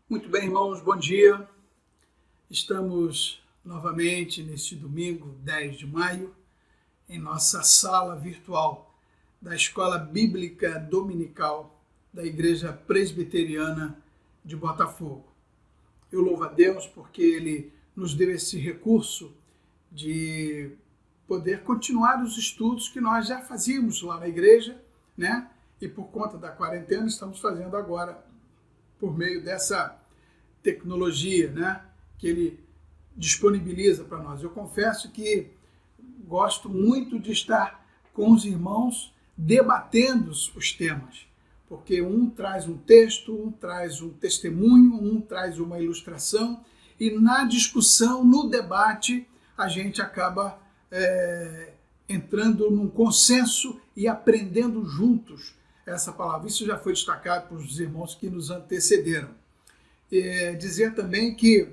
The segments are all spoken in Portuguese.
Muito bem, irmãos, bom dia. Estamos novamente neste domingo, 10 de maio, em nossa sala virtual da Escola Bíblica Dominical da Igreja Presbiteriana de Botafogo. Eu louvo a Deus porque Ele nos deu esse recurso de poder continuar os estudos que nós já fazíamos lá na igreja, né? E por conta da quarentena estamos fazendo agora por meio dessa tecnologia, né, que ele disponibiliza para nós. Eu confesso que gosto muito de estar com os irmãos debatendo os temas, porque um traz um texto, um traz um testemunho, um traz uma ilustração, e na discussão, no debate, a gente acaba entrando num consenso e aprendendo juntos essa palavra. Isso já foi destacado pelos irmãos que nos antecederam. Dizer também que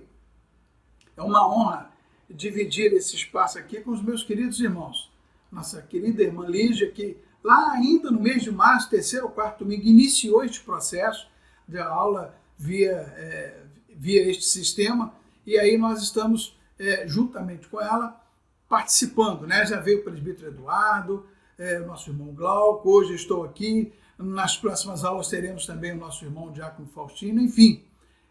é uma honra dividir esse espaço aqui com os meus queridos irmãos. Nossa querida irmã Lígia, que lá ainda no mês de março, terceiro ou quarto domingo, iniciou este processo de aula via este sistema, e aí nós estamos, juntamente com ela, participando, né? Já veio o presbítero Eduardo, nosso irmão Glauco, hoje eu estou aqui. Nas próximas aulas teremos também o nosso irmão Diácono Faustino. Enfim,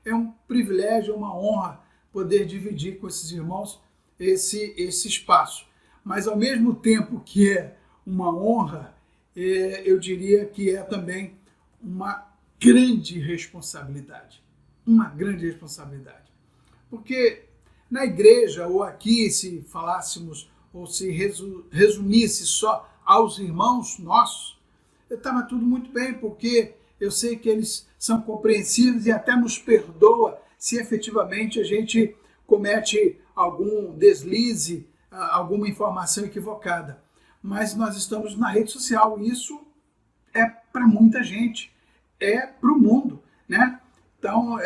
é um privilégio, uma honra poder dividir com esses irmãos esse espaço. Mas ao mesmo tempo que é uma honra, eu diria que é também uma grande responsabilidade. Uma grande responsabilidade. Porque na igreja, ou aqui, se falássemos, ou se resumisse só aos irmãos nossos, estava tudo muito bem, porque eu sei que eles são compreensivos e até nos perdoa se efetivamente a gente comete algum deslize, alguma informação equivocada. Mas nós estamos na rede social e isso é para muita gente, é para o mundo, né? Então,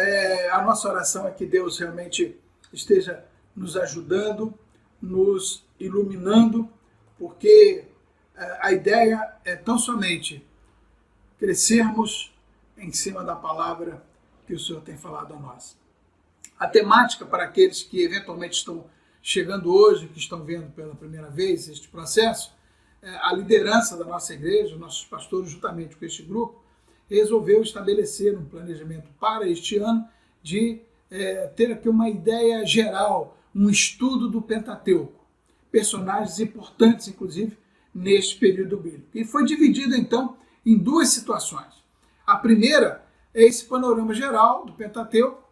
a nossa oração é que Deus realmente esteja nos ajudando, nos iluminando, porque a ideia é tão somente crescermos em cima da palavra que o Senhor tem falado a nós. A temática para aqueles que eventualmente estão chegando hoje, que estão vendo pela primeira vez este processo, a liderança da nossa igreja, nossos pastores, juntamente com este grupo, resolveu estabelecer um planejamento para este ano de ter aqui uma ideia geral, um estudo do Pentateuco, personagens importantes, inclusive, neste período bíblico. E foi dividido, então, em duas situações. A primeira é esse panorama geral do Pentateuco,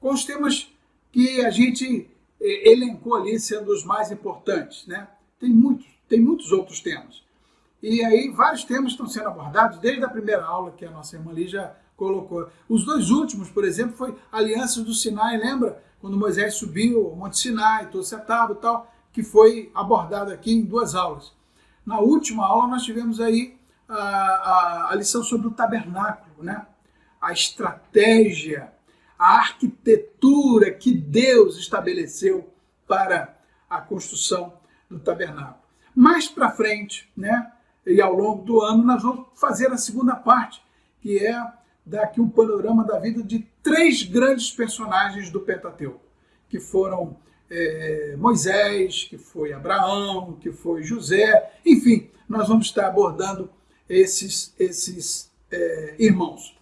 com os temas que a gente elencou ali sendo os mais importantes, né? Tem muitos outros temas. E aí vários temas estão sendo abordados desde a primeira aula que a nossa irmã Lígia colocou. Os dois últimos, por exemplo, foi Alianças do Sinai, lembra? Quando Moisés subiu ao Monte Sinai, todo setado e tal, que foi abordado aqui em duas aulas. Na última aula nós tivemos aí a lição sobre o tabernáculo, né? A estratégia, a arquitetura que Deus estabeleceu para a construção do tabernáculo. Mais para frente, né? E ao longo do ano nós vamos fazer a segunda parte, que é dar aqui um panorama da vida de três grandes personagens do Pentateuco, que foram Moisés, que foi Abraão, que foi José, enfim, nós vamos estar abordando esses irmãos,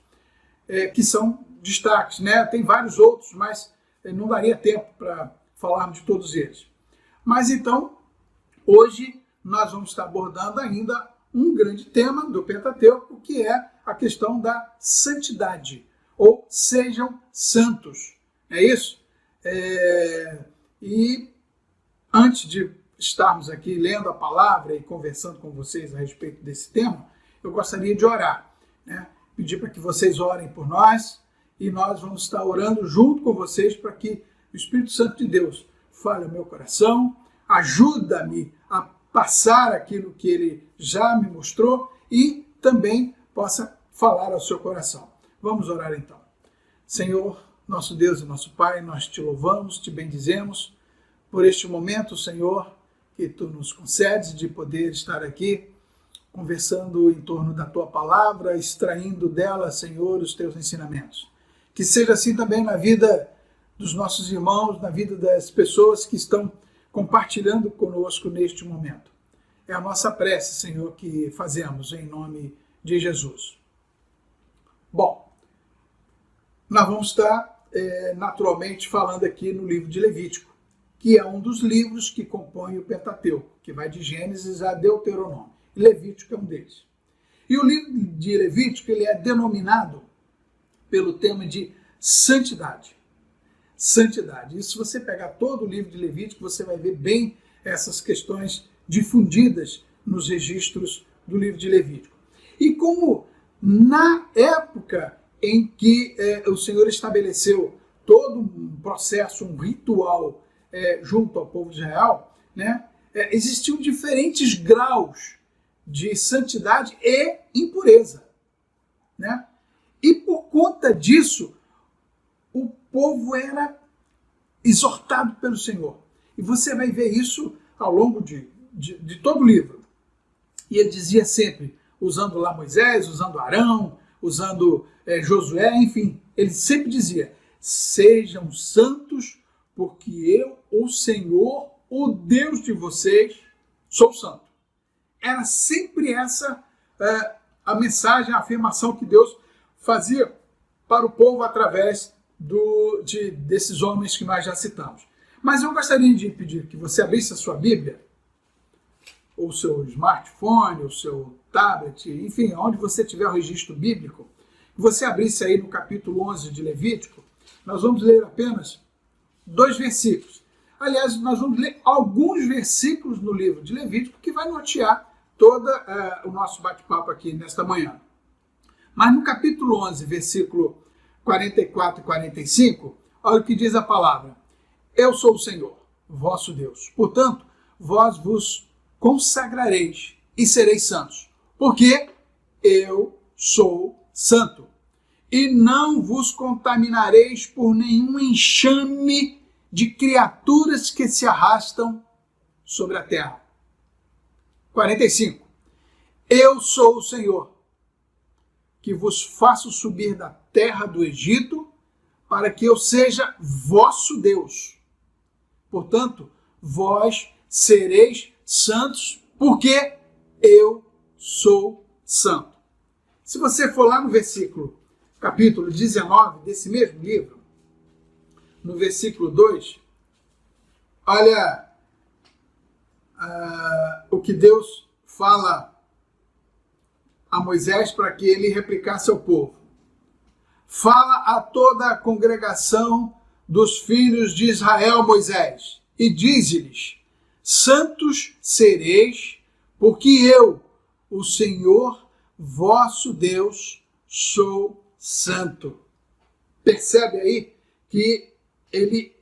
que são destaques, né? Tem vários outros, mas não daria tempo para falarmos de todos eles. Mas então, hoje nós vamos estar abordando ainda um grande tema do Pentateuco, que é a questão da santidade, ou sejam santos, é isso? E antes de estarmos aqui lendo a palavra e conversando com vocês a respeito desse tema, eu gostaria de orar, né? Pedir para que vocês orem por nós e nós vamos estar orando junto com vocês para que o Espírito Santo de Deus fale ao meu coração, ajuda-me a passar aquilo que Ele já me mostrou e também possa falar ao seu coração. Vamos orar então. Senhor, nosso Deus e nosso Pai, nós te louvamos, te bendizemos por este momento, Senhor, que Tu nos concedes de poder estar aqui conversando em torno da Tua palavra, extraindo dela, Senhor, os Teus ensinamentos. Que seja assim também na vida dos nossos irmãos, na vida das pessoas que estão compartilhando conosco neste momento. É a nossa prece, Senhor, que fazemos em nome de Jesus. Bom, nós vamos estar naturalmente falando aqui no livro de Levítico, que é um dos livros que compõem o Pentateuco, que vai de Gênesis a Deuteronômio. E Levítico é um deles. E o livro de Levítico ele é denominado pelo tema de santidade. Santidade. E se você pegar todo o livro de Levítico, você vai ver bem essas questões difundidas nos registros do livro de Levítico. E como na época em que o Senhor estabeleceu todo um processo, um ritual junto ao povo de Israel, né, existiam diferentes graus de santidade e impureza, né? E por conta disso, o povo era exortado pelo Senhor. E você vai ver isso ao longo de todo o livro. E ele dizia sempre, usando lá Moisés, usando Arão, usando Josué, enfim, ele sempre dizia, sejam santos, porque eu, o Senhor, o Deus de vocês, sou santo. Era sempre essa a mensagem, a afirmação que Deus fazia para o povo através desses homens que nós já citamos. Mas eu gostaria de pedir que você abrisse a sua Bíblia, ou o seu smartphone, ou o seu tablet, enfim, onde você tiver o registro bíblico, que você abrisse aí no capítulo 11 de Levítico. Nós vamos ler apenas 2 versículos. Aliás, nós vamos ler alguns versículos no livro de Levítico que vai nortear todo o nosso bate-papo aqui nesta manhã. Mas no capítulo 11, versículo 44 e 45, olha o que diz a palavra. Eu sou o Senhor, vosso Deus. Portanto, vós vos consagrareis e sereis santos, porque eu sou santo. E não vos contaminareis por nenhum enxame de criaturas que se arrastam sobre a terra. 45. Eu sou o Senhor, que vos faço subir da terra do Egito, para que eu seja vosso Deus. Portanto, vós sereis santos, porque eu sou santo. Se você for lá no capítulo 19 desse mesmo livro, no versículo 2, olha o que Deus fala a Moisés para que ele replicasse ao povo. Fala a toda a congregação dos filhos de Israel, Moisés, e dize-lhes, santos sereis, porque eu, o Senhor, vosso Deus, sou santo. Percebe aí que ele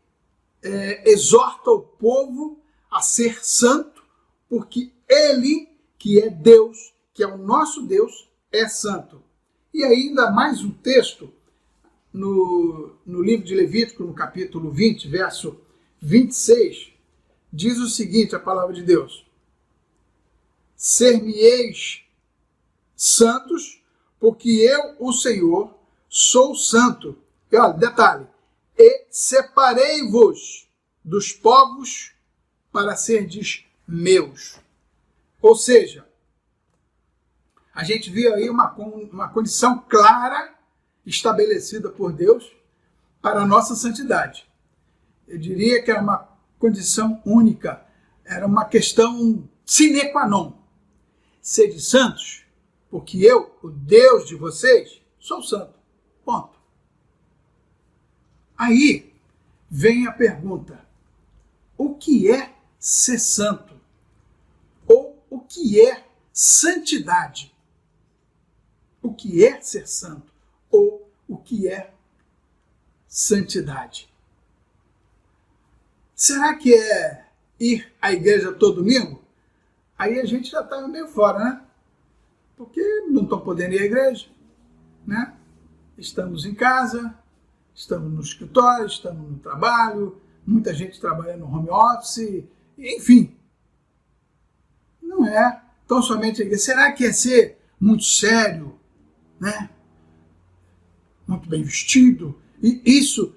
exorta o povo a ser santo, porque ele, que é Deus, que é o nosso Deus, é santo. E ainda mais um texto no livro de Levítico, no capítulo 20, verso 26, diz o seguinte, a palavra de Deus. Ser-me-eis santos, porque eu, o Senhor, sou santo. E olha, detalhe, e separei-vos dos povos para serdes meus. Ou seja, a gente vê aí uma condição clara estabelecida por Deus para a nossa santidade. Eu diria que era uma condição única, era uma questão sine qua non. Sede santos, porque eu, o Deus de vocês, sou santo. Ponto. Aí vem a pergunta, o que é ser santo? Ou o que é santidade? O que é ser santo? Ou o que é santidade? Será que é ir à igreja todo domingo? Aí a gente já está meio fora, né? Porque não estão podendo ir à igreja, né? Estamos em casa, estamos no escritório, estamos no trabalho, muita gente trabalha no home office, enfim. Não é tão somente a igreja. Será que é ser muito sério, né? muito bem vestido, e isso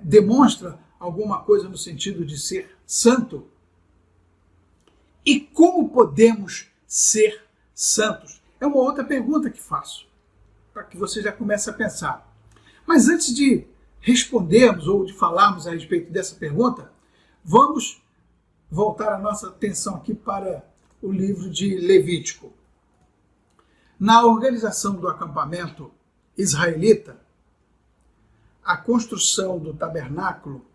demonstra alguma coisa no sentido de ser santo. E como podemos ser santos? É uma outra pergunta que faço, para que você já comece a pensar. Mas antes de respondermos ou de falarmos a respeito dessa pergunta, vamos voltar a nossa atenção aqui para o livro de Levítico. Na organização do acampamento israelita, a construção do tabernáculo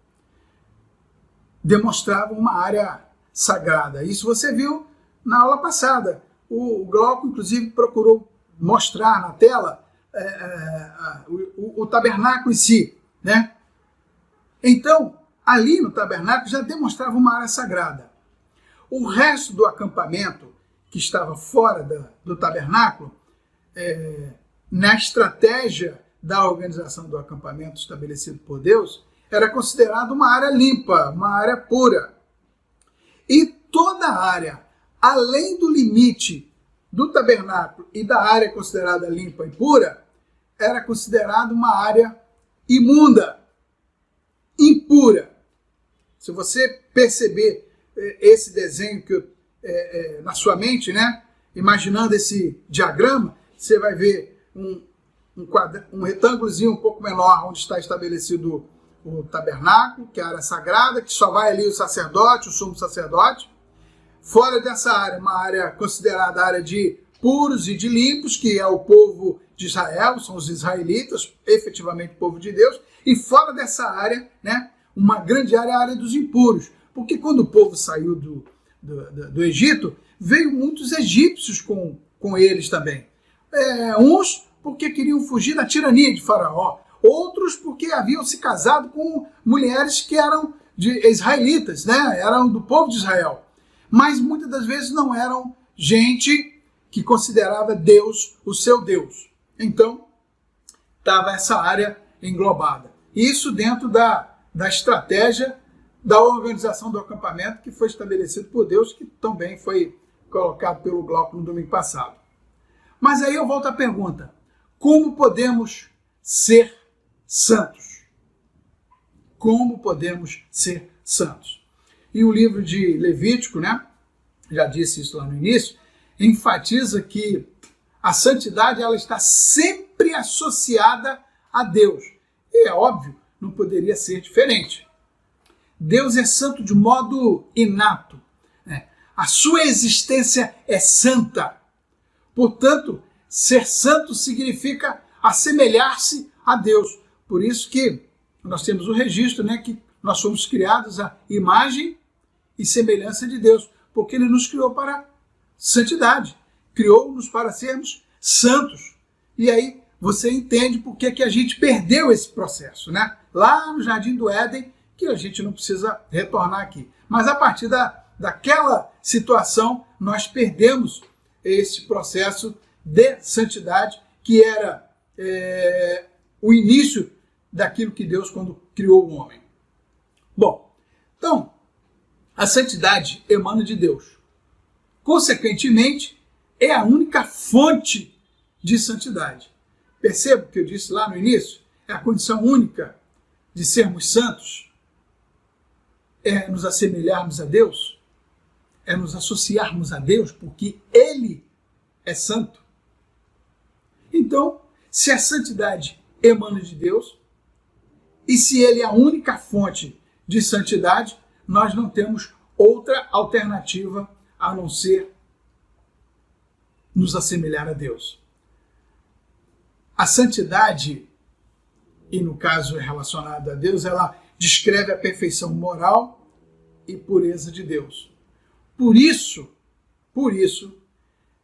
demonstrava uma área sagrada. Isso você viu na aula passada. O Glauco, inclusive, procurou mostrar na tela o tabernáculo em si, né? Então, ali no tabernáculo já demonstrava uma área sagrada. O resto do acampamento, que estava fora do tabernáculo, na estratégia da organização do acampamento estabelecido por Deus, era considerado uma área limpa, uma área pura. E toda a área, além do limite do tabernáculo e da área considerada limpa e pura, era considerada uma área imunda, impura. Se você perceber esse desenho na sua mente, né, imaginando esse diagrama, você vai ver um retângulozinho um pouco menor onde está estabelecido o tabernáculo, que é a área sagrada, que só vai ali o sacerdote, o sumo sacerdote. Fora dessa área, uma área considerada a área de puros e de limpos, que é o povo de Israel, são os israelitas, efetivamente o povo de Deus. E fora dessa área, né, uma grande área, a área dos impuros. Porque quando o povo saiu do Egito, veio muitos egípcios com eles também. Uns porque queriam fugir da tirania de Faraó, outros porque haviam se casado com mulheres que eram israelitas, né? Eram do povo de Israel. Mas muitas das vezes não eram gente que considerava Deus o seu Deus. Então, estava essa área englobada. Isso dentro da estratégia da organização do acampamento que foi estabelecido por Deus, que também foi colocado pelo Glauco no domingo passado. Mas aí eu volto à pergunta: como podemos ser santos? Como podemos ser santos? E o livro de Levítico, né, já disse isso lá no início, enfatiza que a santidade ela está sempre associada a Deus. E é óbvio, não poderia ser diferente. Deus é santo de modo inato. A sua existência é santa. Portanto, ser santo significa assemelhar-se a Deus. Por isso que nós temos o registro, né, que nós somos criados à imagem e semelhança de Deus, porque Ele nos criou para santidade, criou-nos para sermos santos. E aí você entende por que a gente perdeu esse processo, né? Lá no Jardim do Éden, que a gente não precisa retornar aqui. Mas a partir daquela situação, nós perdemos esse processo de santidade, que era o início daquilo que Deus quando criou o homem. Bom, então, a santidade emana de Deus. Consequentemente, é a única fonte de santidade. Perceba o que eu disse lá no início? É a condição única de sermos santos. É nos assemelharmos a Deus. É nos associarmos a Deus, porque Ele é santo. Então, se a santidade emana de Deus, e se Ele é a única fonte de santidade, nós não temos outra alternativa a não ser nos assemelhar a Deus. A santidade, e no caso relacionado a Deus, ela descreve a perfeição moral e pureza de Deus. Por isso,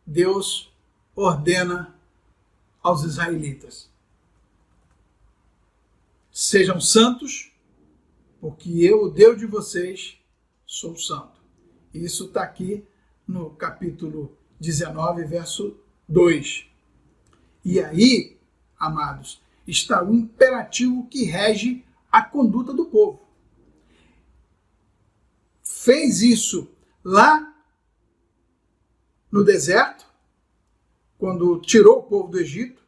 Deus ordena aos israelitas: sejam santos, porque eu, o Deus de vocês, sou santo. Isso está aqui no capítulo 19, verso 2. E aí, amados, está o imperativo que rege a conduta do povo. Fez isso lá no deserto, quando tirou o povo do Egito,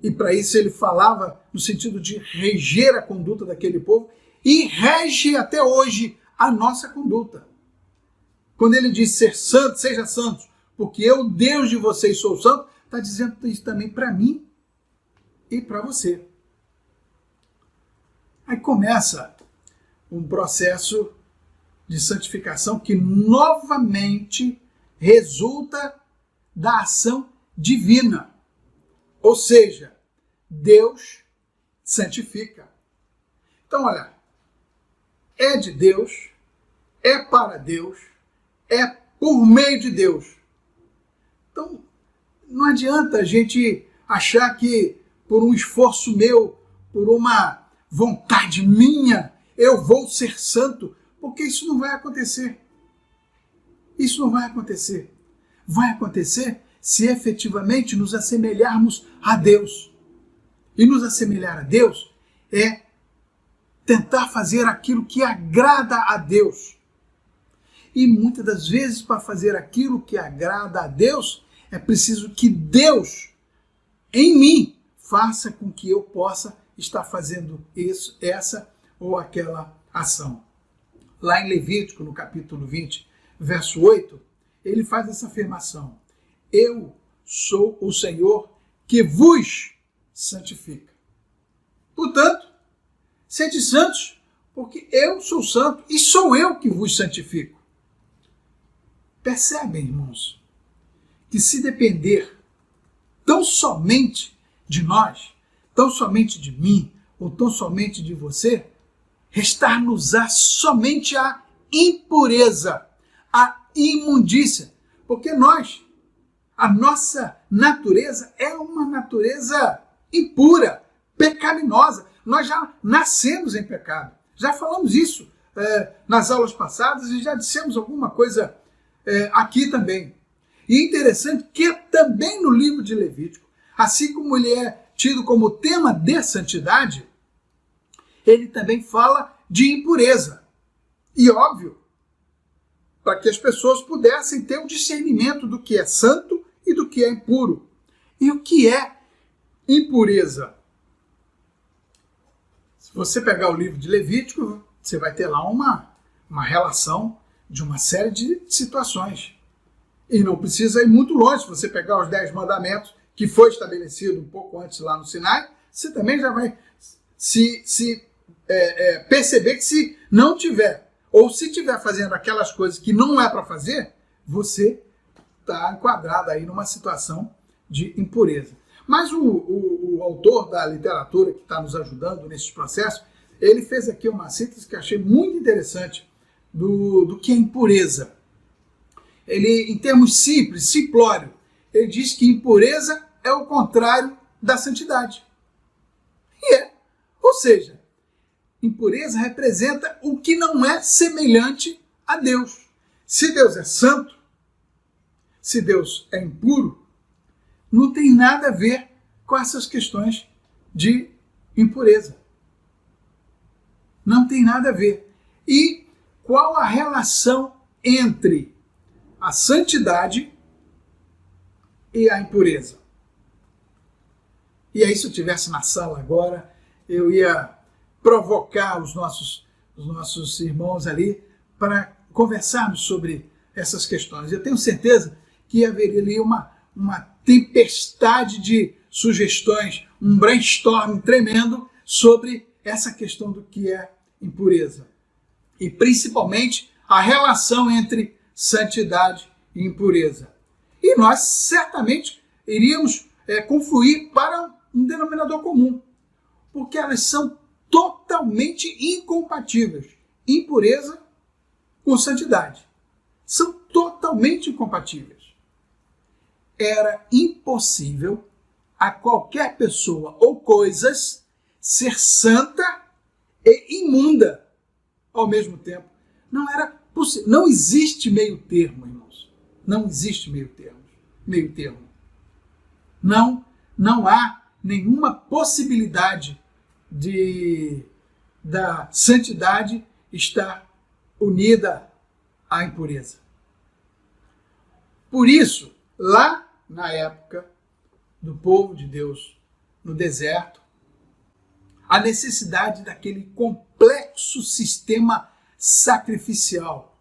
e para isso ele falava no sentido de reger a conduta daquele povo, e rege até hoje a nossa conduta. Quando ele diz ser santo, seja santo, porque eu, Deus de vocês, sou santo, está dizendo isso também para mim e para você. Aí começa um processo de santificação que novamente resulta da ação divina. Ou seja, Deus santifica. Então, olha, é de Deus, é para Deus, é por meio de Deus. Então, não adianta a gente achar que por um esforço meu, por uma vontade minha, eu vou ser santo, porque isso não vai acontecer. Isso não vai acontecer. Vai acontecer se efetivamente nos assemelharmos a Deus. E nos assemelhar a Deus é tentar fazer aquilo que agrada a Deus. E muitas das vezes, para fazer aquilo que agrada a Deus, é preciso que Deus, em mim, faça com que eu possa estar fazendo isso, essa ou aquela ação. Lá em Levítico, no capítulo 20, verso 8, ele faz essa afirmação: eu sou o Senhor que vos santifica. Portanto, sede santos, porque eu sou santo e sou eu que vos santifico. Percebem, irmãos, que se depender tão somente de nós, tão somente de mim, ou tão somente de você, restar-nos-á somente a impureza, a imundícia, porque nós, a nossa natureza é uma natureza impura, pecaminosa. Nós já nascemos em pecado. Já falamos isso nas aulas passadas e já dissemos alguma coisa aqui também. E interessante que também no livro de Levítico, assim como ele é tido como tema de santidade, ele também fala de impureza. E óbvio, para que as pessoas pudessem ter o discernimento do que é santo e do que é impuro. E o que é impureza? Se você pegar o livro de Levítico, você vai ter lá uma relação de uma série de situações. E não precisa ir muito longe. Se você pegar os 10 mandamentos, que foi estabelecido um pouco antes lá no Sinai, você também já vai perceber que se não tiver, ou se estiver fazendo aquelas coisas que não é para fazer, você está enquadrado aí numa situação de impureza. Mas o autor da literatura que está nos ajudando nesses processos, ele fez aqui uma síntese que eu achei muito interessante do que é impureza. Ele, em termos simples, simplório, ele diz que impureza é o contrário da santidade. E é. Ou seja, impureza representa o que não é semelhante a Deus. Se Deus é santo, se Deus é impuro, não tem nada a ver com essas questões de impureza. Não tem nada a ver. E qual a relação entre a santidade e a impureza? E aí, se eu estivesse na sala agora, eu ia provocar os nossos irmãos ali para conversarmos sobre essas questões. Eu tenho certeza que haveria ali uma tempestade de sugestões, um brainstorm tremendo sobre essa questão do que é impureza. E principalmente a relação entre santidade e impureza. E nós certamente iríamos confluir para um denominador comum, porque elas são totalmente incompatíveis. Impureza com santidade. São totalmente incompatíveis. Era impossível a qualquer pessoa ou coisas ser santa e imunda ao mesmo tempo. Não era possível. Não existe meio termo, irmãos. Não existe meio termo. Não há nenhuma possibilidade da santidade estar unida à impureza. Por isso, lá na época do povo de Deus, no deserto, a necessidade daquele complexo sistema sacrificial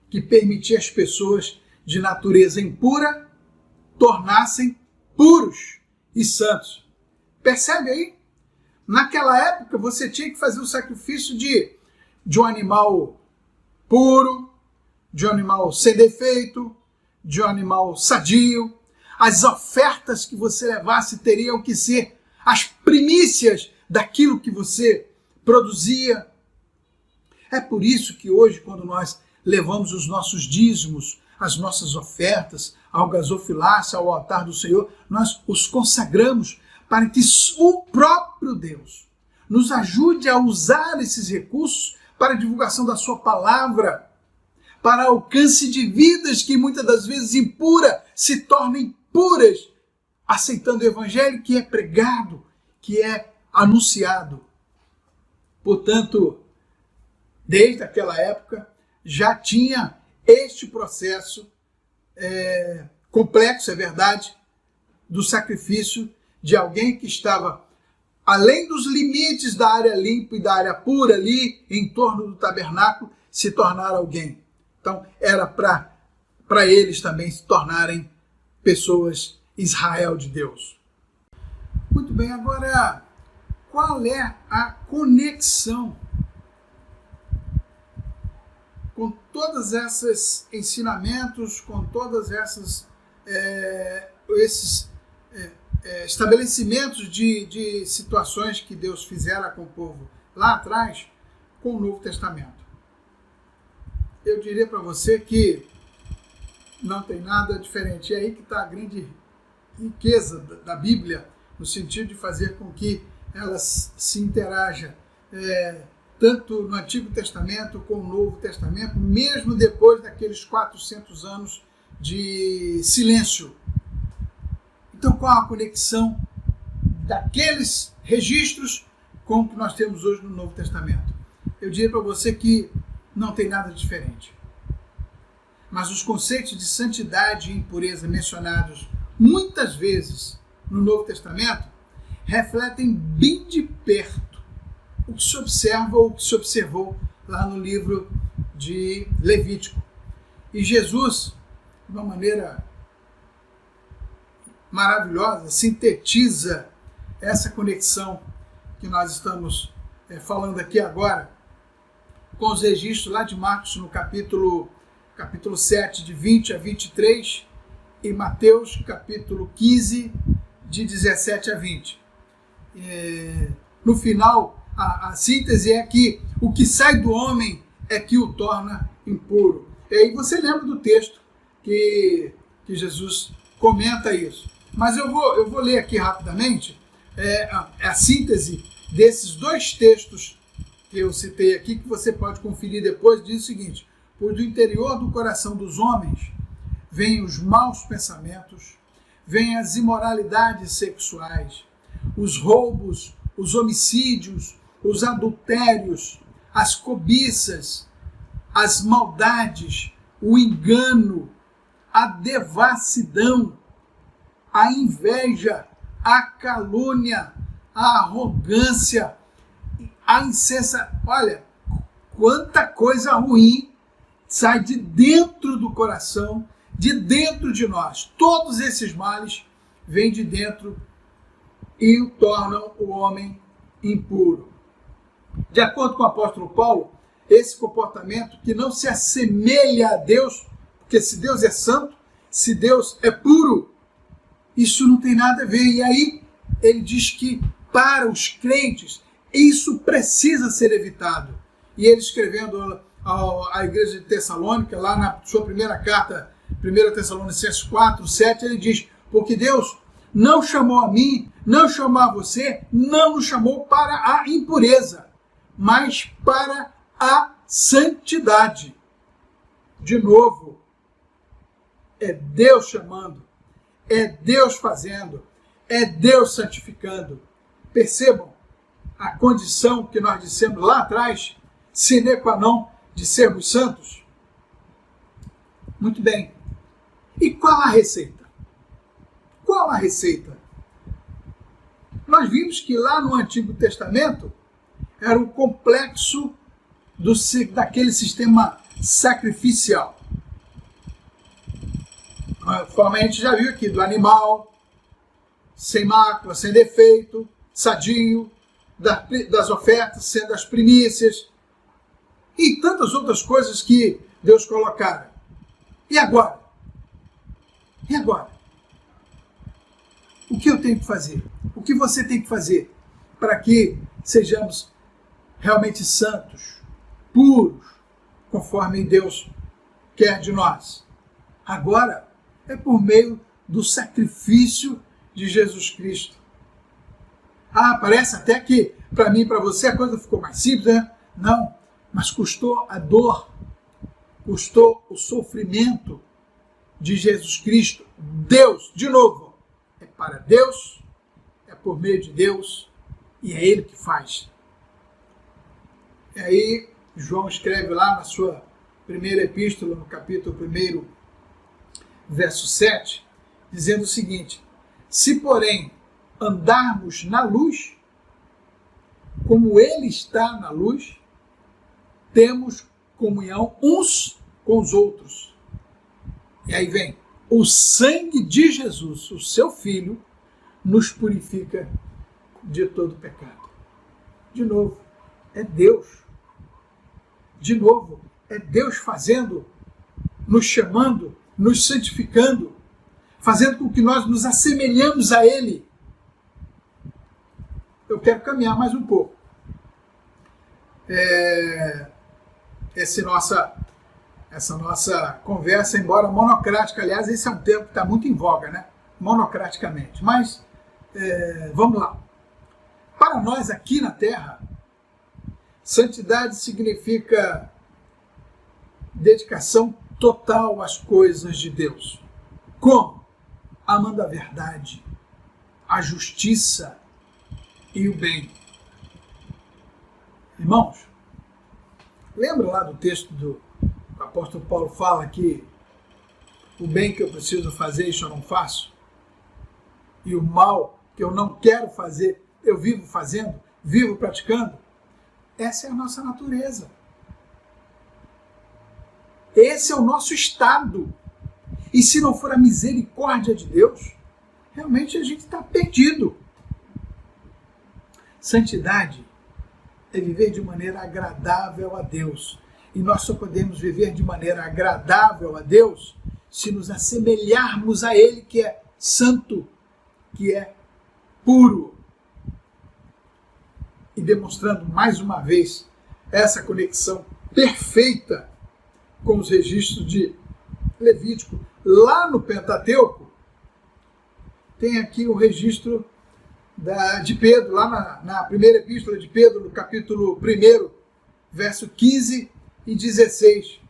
que permitia às pessoas de natureza impura tornassem puros e santos. Percebe aí? Naquela época você tinha que fazer o sacrifício de um animal puro, de um animal sem defeito, de um animal sadio. As ofertas que você levasse teriam que ser as primícias daquilo que você produzia. É por isso que hoje, quando nós levamos os nossos dízimos, as nossas ofertas ao gasofilácio, ao altar do Senhor, nós os consagramos para que o próprio Deus nos ajude a usar esses recursos para a divulgação da sua palavra, para alcance de vidas que muitas das vezes impuras se tornem puras, aceitando o evangelho que é pregado, que é anunciado. Portanto, desde aquela época já tinha este processo complexo, é verdade, do sacrifício de alguém que estava além dos limites da área limpa e da área pura ali em torno do tabernáculo, se tornar alguém. Então era para eles também se tornarem pessoas Israel de Deus. Muito bem, agora qual é a conexão com todos esses ensinamentos, com todas esses estabelecimentos de situações que Deus fizera com o povo lá atrás, com o Novo Testamento? Eu diria para você que não tem nada diferente. É aí que está a grande riqueza da Bíblia, no sentido de fazer com que ela se interaja tanto no Antigo Testamento como no Novo Testamento, mesmo depois daqueles 400 anos de silêncio. Então, qual a conexão daqueles registros com o que nós temos hoje no Novo Testamento? Eu diria para você que não tem nada diferente. Mas os conceitos de santidade e impureza mencionados muitas vezes no Novo Testamento refletem bem de perto o que se observa ou o que se observou lá no livro de Levítico. E Jesus, de uma maneira maravilhosa, sintetiza essa conexão que nós estamos falando aqui agora com os registros lá de Marcos no capítulo 7, de 20 a 23, e Mateus, capítulo 15, de 17 a 20. No final, a síntese é que o que sai do homem é que o torna impuro. E aí você lembra do texto que Jesus comenta isso. Mas eu vou ler aqui rapidamente a síntese desses dois textos que eu citei aqui, que você pode conferir depois. Diz o seguinte: pois do interior do coração dos homens vêm os maus pensamentos, vêm as imoralidades sexuais, os roubos, os homicídios, os adultérios, as cobiças, as maldades, o engano, a devassidão, a inveja, a calúnia, a arrogância, a insensação. Olha, quanta coisa ruim sai de dentro do coração, de dentro de nós. Todos esses males vêm de dentro e o tornam o homem impuro. De acordo com o apóstolo Paulo, esse comportamento que não se assemelha a Deus, porque se Deus é santo, se Deus é puro, isso não tem nada a ver. E aí ele diz que para os crentes isso precisa ser evitado. E ele, escrevendo à igreja de Tessalônica, lá na sua primeira carta, 1 Tessalonicenses 4, 7, ele diz: porque Deus não chamou a mim, não chamou a você, não nos chamou para a impureza, mas para a santidade. De novo, é Deus chamando, é Deus fazendo, é Deus santificando. Percebam a condição que nós dissemos lá atrás, sine qua non, de sermos santos? Muito bem. E qual a receita? Qual a receita? nós vimos que lá no Antigo Testamento era o complexo daquele sistema sacrificial. Conforme a gente já viu aqui, do animal, sem mácula, sem defeito, sadio, das ofertas sendo as primícias, e tantas outras coisas que Deus colocara. E agora? E agora? O que eu tenho que fazer? O que você tem que fazer para que sejamos realmente santos, puros, conforme Deus quer de nós? Agora é por meio do sacrifício de Jesus Cristo. Parece até que para mim e para você a coisa ficou mais simples, né? Não, mas custou a dor, custou o sofrimento de Jesus Cristo. Deus, de novo, é para Deus, é por meio de Deus e é Ele que faz. E aí João escreve lá na sua primeira epístola, no capítulo 1, verso 7, dizendo o seguinte: se porém andarmos na luz, como Ele está na luz, temos comunhão uns com os outros. E aí vem, o sangue de Jesus, o seu Filho, nos purifica de todo pecado. De novo, é Deus. De novo, é Deus fazendo, nos chamando, nos santificando, fazendo com que nós nos assemelhamos a Ele. Eu quero caminhar mais um pouco. Essa nossa conversa, embora monocrática, aliás, esse é um termo que está muito em voga, né? Monocraticamente. Mas, vamos lá. Para nós aqui na Terra, santidade significa dedicação total às coisas de Deus. Como? Amando a verdade, a justiça e o bem. Irmãos, lembra lá do texto do apóstolo Paulo fala que o bem que eu preciso fazer, isso eu não faço, e o mal que eu não quero fazer, eu vivo fazendo, vivo praticando? Essa é a nossa natureza. Esse é o nosso estado. E se não for a misericórdia de Deus, realmente a gente está perdido. Santidade é viver de maneira agradável a Deus. E nós só podemos viver de maneira agradável a Deus se nos assemelharmos a Ele, que é santo, que é puro. E demonstrando mais uma vez essa conexão perfeita com os registros de Levítico. Lá no Pentateuco, tem aqui o registro de Pedro, lá na primeira epístola de Pedro, no capítulo 1, verso 15 e 16.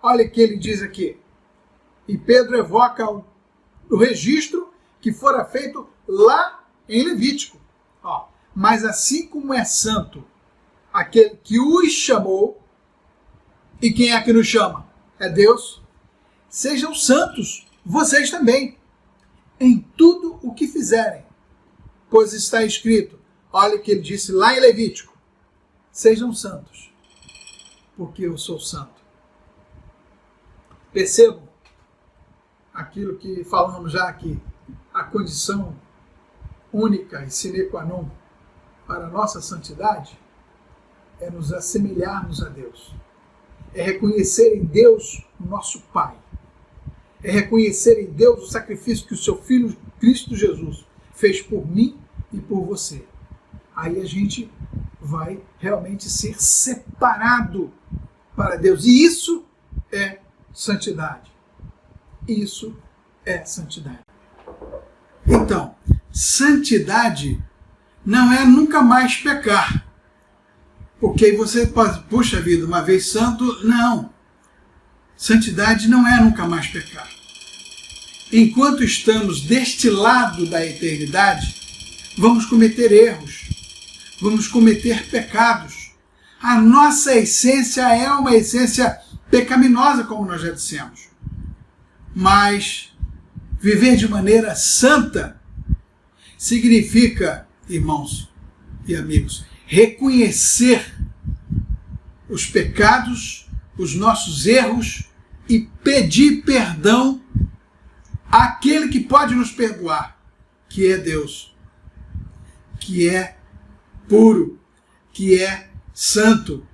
Olha o que ele diz aqui. E Pedro evoca o registro que fora feito lá em Levítico. Mas assim como é santo aquele que os chamou, e quem é que nos chama? É Deus. Sejam santos, vocês também, em tudo o que fizerem. Pois está escrito, olha o que ele disse lá em Levítico: sejam santos, porque eu sou santo. Percebam aquilo que falamos já aqui, a condição única e sine qua non para a nossa santidade é nos assemelharmos a Deus. É reconhecer em Deus o nosso Pai. É reconhecer em Deus o sacrifício que o seu Filho, Cristo Jesus, fez por mim e por você. Aí a gente vai realmente ser separado para Deus. E isso é santidade. Isso é santidade. Então, santidade não é nunca mais pecar. Porque aí você pode, puxa vida, uma vez santo, não. Santidade não é nunca mais pecar. Enquanto estamos deste lado da eternidade, vamos cometer erros, vamos cometer pecados. A nossa essência é uma essência pecaminosa, como nós já dissemos. Mas viver de maneira santa significa irmãos e amigos, reconhecer os pecados, os nossos erros e pedir perdão àquele que pode nos perdoar, que é Deus, que é puro, que é santo.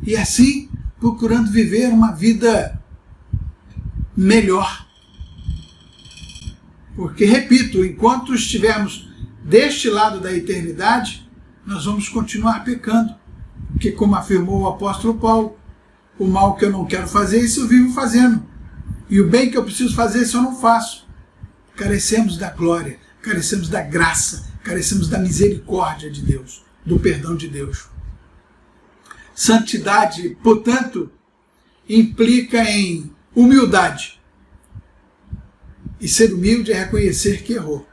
E assim, procurando viver uma vida melhor. Porque, repito, enquanto estivermos deste lado da eternidade, nós vamos continuar pecando. Porque, como afirmou o apóstolo Paulo, o mal que eu não quero fazer, isso eu vivo fazendo. E o bem que eu preciso fazer, isso eu não faço. Carecemos da glória, carecemos da graça, carecemos da misericórdia de Deus, do perdão de Deus. Santidade, portanto, implica em humildade. E ser humilde é reconhecer que errou.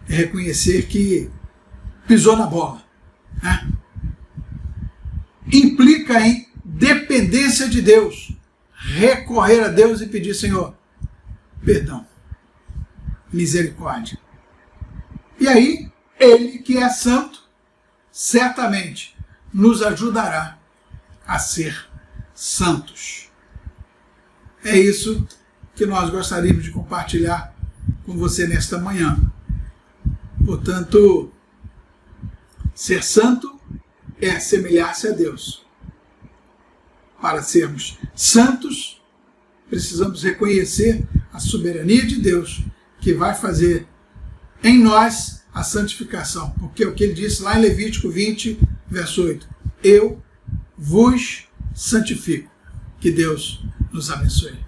É reconhecer que pisou na bola. Né? Implica em dependência de Deus. Recorrer a Deus e pedir, Senhor, perdão, misericórdia. E aí, Ele que é santo, certamente nos ajudará a ser santos. É isso que nós gostaríamos de compartilhar com você nesta manhã. Portanto, ser santo é assemelhar-se a Deus. Para sermos santos, precisamos reconhecer a soberania de Deus, que vai fazer em nós a santificação. Porque é o que ele disse lá em Levítico 20, verso 8. Eu vos santifico. Que Deus nos abençoe.